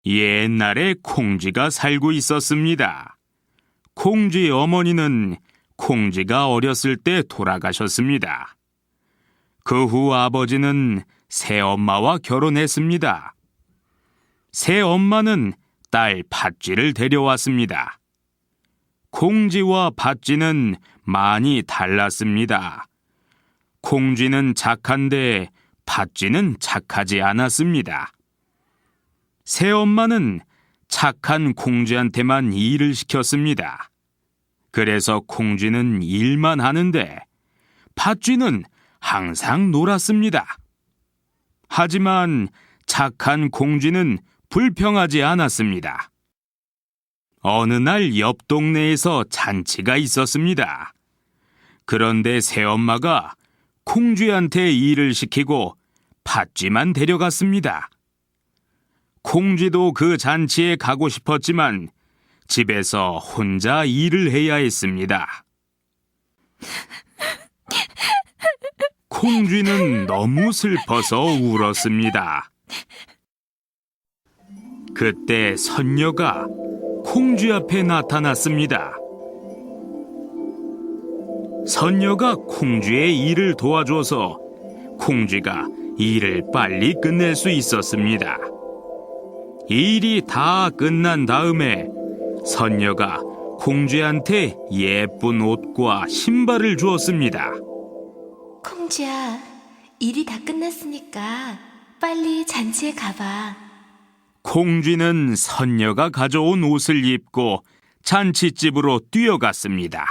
옛날에 콩쥐가 살고 있었습니다. 콩쥐 어머니는 콩쥐가 어렸을 때 돌아가셨습니다. 그 후 아버지는 새엄마와 결혼했습니다. 새엄마는 딸 팥쥐를 데려왔습니다. 콩쥐와 팥쥐는 많이 달랐습니다. 콩쥐는 착한데 팥쥐는 착하지 않았습니다. 새엄마는 착한 콩쥐한테만 일을 시켰습니다. 그래서 콩쥐는 일만 하는데 팥쥐는 항상 놀았습니다. 하지만 착한 콩쥐는 불평하지 않았습니다. 어느 날 옆 동네에서 잔치가 있었습니다. 그런데 새엄마가 콩쥐한테 일을 시키고 팥쥐만 데려갔습니다. 콩쥐도 그 잔치에 가고 싶었지만 집에서 혼자 일을 해야 했습니다. 콩쥐는 너무 슬퍼서 울었습니다. 그때 선녀가 콩쥐 앞에 나타났습니다. 선녀가 콩쥐의 일을 도와줘서 콩쥐가 일을 빨리 끝낼 수 있었습니다. 일이 다 끝난 다음에 선녀가 콩쥐한테 예쁜 옷과 신발을 주었습니다. 콩쥐야, 일이 다 끝났으니까 빨리 잔치에 가봐. 콩쥐는 선녀가 가져온 옷을 입고 잔치집으로 뛰어갔습니다.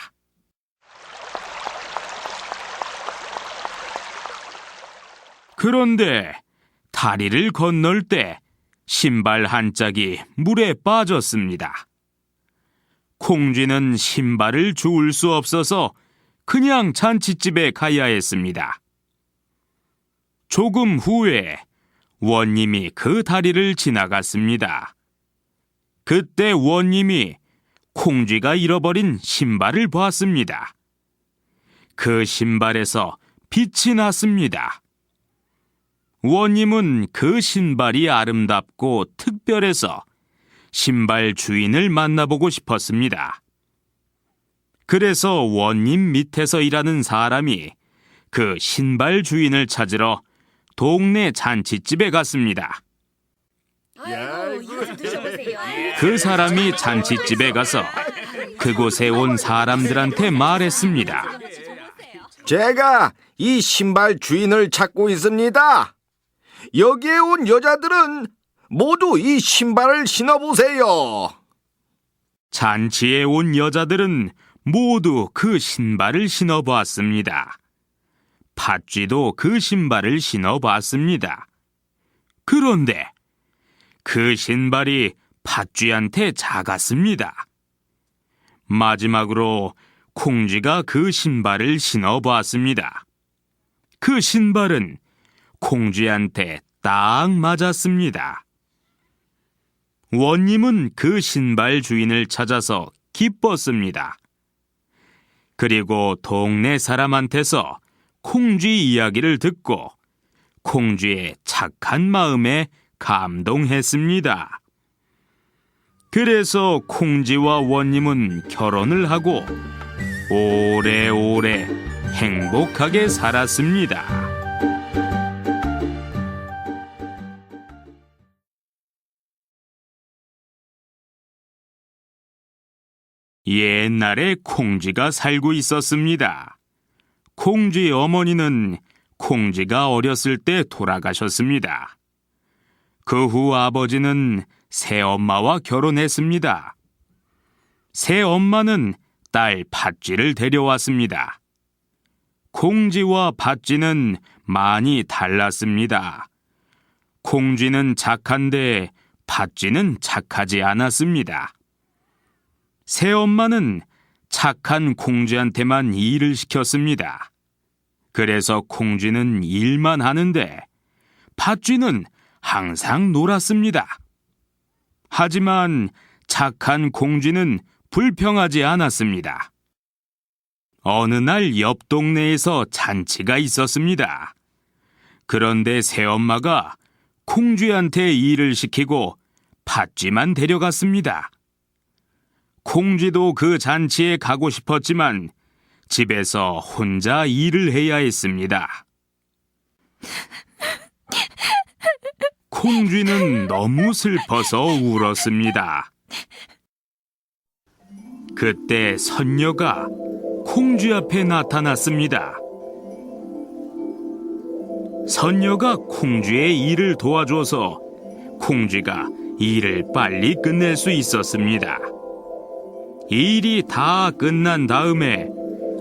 그런데 다리를 건널 때 신발 한 짝이 물에 빠졌습니다. 콩쥐는 신발을 주울 수 없어서 그냥 잔치집에 가야 했습니다. 조금 후에 원님이 그 다리를 지나갔습니다. 그때 원님이 콩쥐가 잃어버린 신발을 보았습니다. 그 신발에서 빛이 났습니다. 원님은 그 신발이 아름답고 특별해서 신발 주인을 만나보고 싶었습니다. 그래서 원님 밑에서 일하는 사람이 그 신발 주인을 찾으러 동네 잔치집에 갔습니다. 그 사람이 잔치집에 가서 그곳에 온 사람들한테 말했습니다. 제가 이 신발 주인을 찾고 있습니다. 여기에 온 여자들은 모두 이 신발을 신어보세요. 잔치에 온 여자들은 모두 그 신발을 신어보았습니다. 팥쥐도 그 신발을 신어봤습니다. 그런데 그 신발이 팥쥐한테 작았습니다. 마지막으로 콩쥐가 그 신발을 신어보았습니다. 그 신발은 콩쥐한테 딱 맞았습니다. 원님은 그 신발 주인을 찾아서 기뻤습니다. 그리고 동네 사람한테서 콩쥐 이야기를 듣고 콩쥐의 착한 마음에 감동했습니다. 그래서 콩쥐와 원님은 결혼을 하고 오래오래 행복하게 살았습니다. 옛날에 콩쥐가 살고 있었습니다. 콩쥐 어머니는 콩쥐가 어렸을 때 돌아가셨습니다. 그 후 아버지는 새엄마와 결혼했습니다. 새엄마는 딸 팥쥐를 데려왔습니다. 콩쥐와 팥쥐는 많이 달랐습니다. 콩쥐는 착한데 팥쥐는 착하지 않았습니다. 새엄마는 착한 콩쥐한테만 일을 시켰습니다. 그래서 콩쥐는 일만 하는데 팥쥐는 항상 놀았습니다. 하지만 착한 콩쥐는 불평하지 않았습니다. 어느 날 옆 동네에서 잔치가 있었습니다. 그런데 새엄마가 콩쥐한테 일을 시키고 팥쥐만 데려갔습니다. 콩쥐도 그 잔치에 가고 싶었지만 집에서 혼자 일을 해야 했습니다. 콩쥐는 너무 슬퍼서 울었습니다. 그때 선녀가 콩쥐 앞에 나타났습니다. 선녀가 콩쥐의 일을 도와줘서 콩쥐가 일을 빨리 끝낼 수 있었습니다. 일이 다 끝난 다음에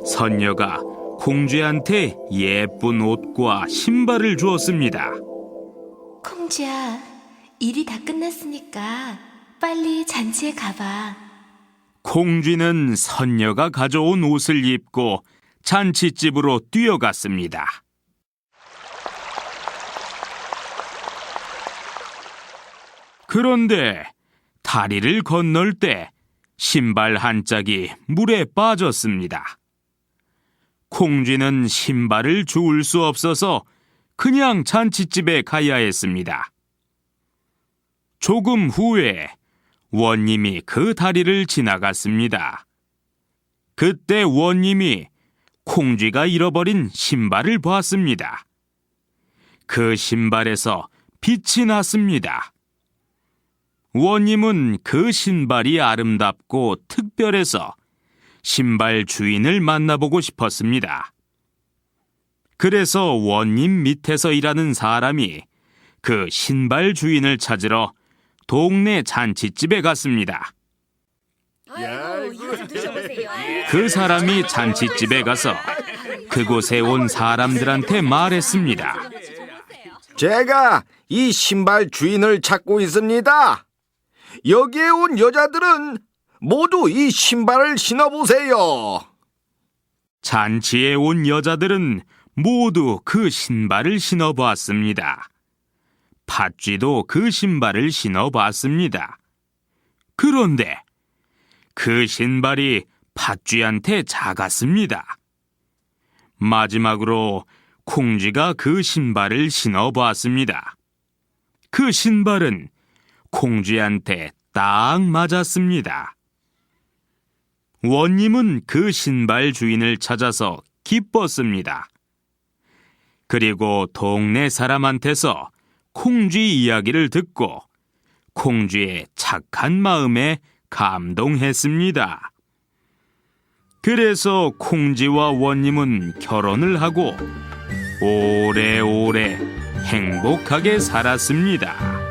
선녀가 콩쥐한테 예쁜 옷과 신발을 주었습니다. 콩쥐야, 일이 다 끝났으니까 빨리 잔치에 가봐. 콩쥐는 선녀가 가져온 옷을 입고 잔치집으로 뛰어갔습니다. 그런데 다리를 건널 때 신발 한 짝이 물에 빠졌습니다. 콩쥐는 신발을 주울 수 없어서 그냥 잔치집에 가야 했습니다. 조금 후에 원님이 그 다리를 지나갔습니다. 그때 원님이 콩쥐가 잃어버린 신발을 보았습니다. 그 신발에서 빛이 났습니다. 원님은 그 신발이 아름답고 특별해서 신발 주인을 만나보고 싶었습니다. 그래서 원님 밑에서 일하는 사람이 그 신발 주인을 찾으러 동네 잔치집에 갔습니다. 그 사람이 잔치집에 가서 그곳에 온 사람들한테 말했습니다. 제가 이 신발 주인을 찾고 있습니다. 여기에 온 여자들은 모두 이 신발을 신어보세요. 잔치에 온 여자들은 모두 그 신발을 신어보았습니다. 팥쥐도 그 신발을 신어봤습니다. 그런데 그 신발이 팥쥐한테 작았습니다. 마지막으로 콩쥐가 그 신발을 신어보았습니다. 그 신발은 콩쥐한테 딱 맞았습니다. 원님은 그 신발 주인을 찾아서 기뻤습니다. 그리고 동네 사람한테서 콩쥐 이야기를 듣고 콩쥐의 착한 마음에 감동했습니다. 그래서 콩쥐와 원님은 결혼을 하고 오래오래 행복하게 살았습니다.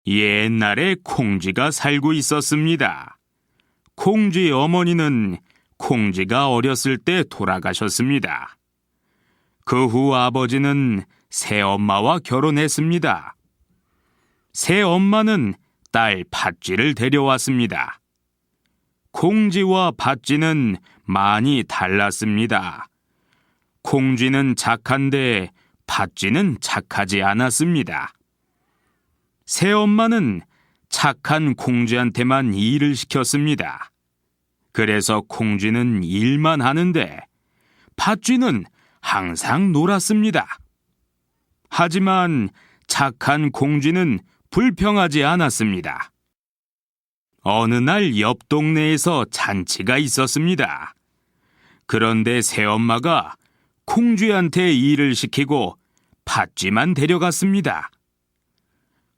옛날에 콩쥐가 살고 있었습니다. 콩쥐 어머니는 콩쥐가 어렸을 때 돌아가셨습니다. 그 후 아버지는 새엄마와 결혼했습니다. 새엄마는 딸 팥쥐를 데려왔습니다. 콩쥐와 팥쥐는 많이 달랐습니다. 콩쥐는 착한데 팥쥐는 착하지 않았습니다. 새엄마는 착한 콩쥐한테만 일을 시켰습니다. 그래서 콩쥐는 일만 하는데 팥쥐는 항상 놀았습니다. 하지만 착한 콩쥐는 불평하지 않았습니다. 어느 날 옆 동네에서 잔치가 있었습니다. 그런데 새엄마가 콩쥐한테 일을 시키고 팥쥐만 데려갔습니다.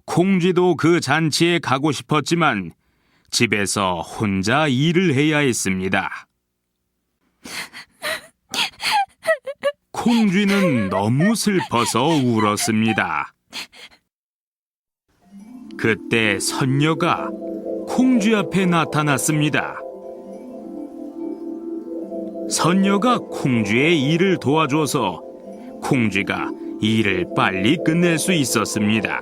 콩쥐도 그 잔치에 가고 싶었지만 집에서 혼자 일을 해야 했습니다. 콩쥐는 너무 슬퍼서 울었습니다. 그때 선녀가 콩쥐 앞에 나타났습니다. 선녀가 콩쥐의 일을 도와줘서 콩쥐가 일을 빨리 끝낼 수 있었습니다.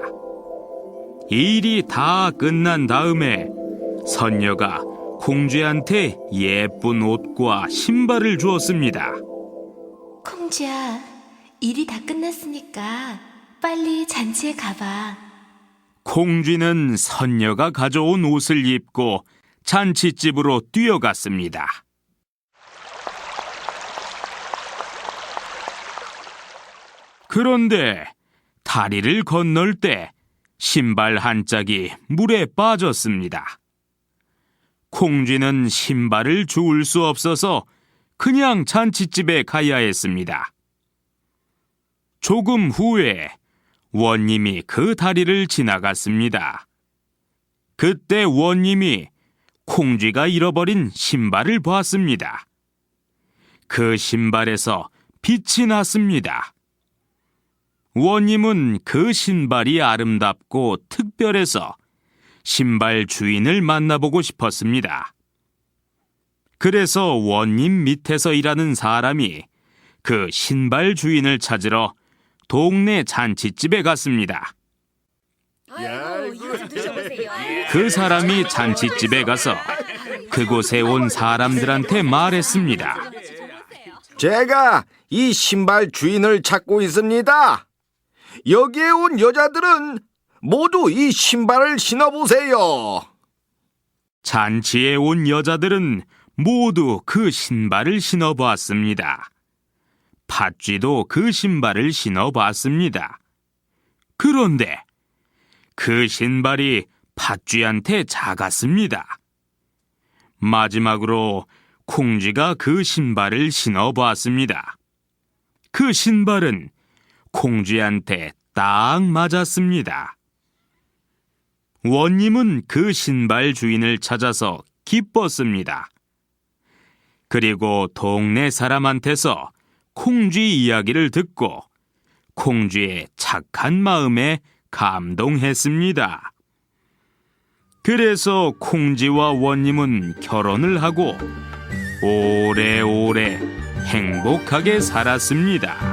일이 다 끝난 다음에 선녀가 콩쥐한테 예쁜 옷과 신발을 주었습니다. 콩쥐야, 일이 다 끝났으니까 빨리 잔치에 가봐. 콩쥐는 선녀가 가져온 옷을 입고 잔치집으로 뛰어갔습니다. 그런데 다리를 건널 때 신발 한 짝이 물에 빠졌습니다. 콩쥐는 신발을 주울 수 없어서 그냥 잔칫집에 가야 했습니다. 조금 후에 원님이 그 다리를 지나갔습니다. 그때 원님이 콩쥐가 잃어버린 신발을 보았습니다. 그 신발에서 빛이 났습니다. 원님은 그 신발이 아름답고 특별해서 신발 주인을 만나보고 싶었습니다. 그래서 원님 밑에서 일하는 사람이 그 신발 주인을 찾으러 동네 잔칫집에 갔습니다. 이거 좀 드셔보세요. 그 사람이 잔칫집에 가서 그곳에 온 사람들한테 말했습니다. 제가 이 신발 주인을 찾고 있습니다. 여기에 온 여자들은 모두 이 신발을 신어보세요. 잔치에 온 여자들은 모두 그 신발을 신어보았습니다. 팥쥐도 그 신발을 신어봤습니다. 그런데 그 신발이 팥쥐한테 작았습니다. 마지막으로 콩쥐가 그 신발을 신어보았습니다. 그 신발은 콩쥐한테 딱 맞았습니다. 원님은 그 신발 주인을 찾아서 기뻤습니다. 그리고 동네 사람한테서 콩쥐 이야기를 듣고 콩쥐의 착한 마음에 감동했습니다. 그래서 콩쥐와 원님은 결혼을 하고 오래오래 행복하게 살았습니다.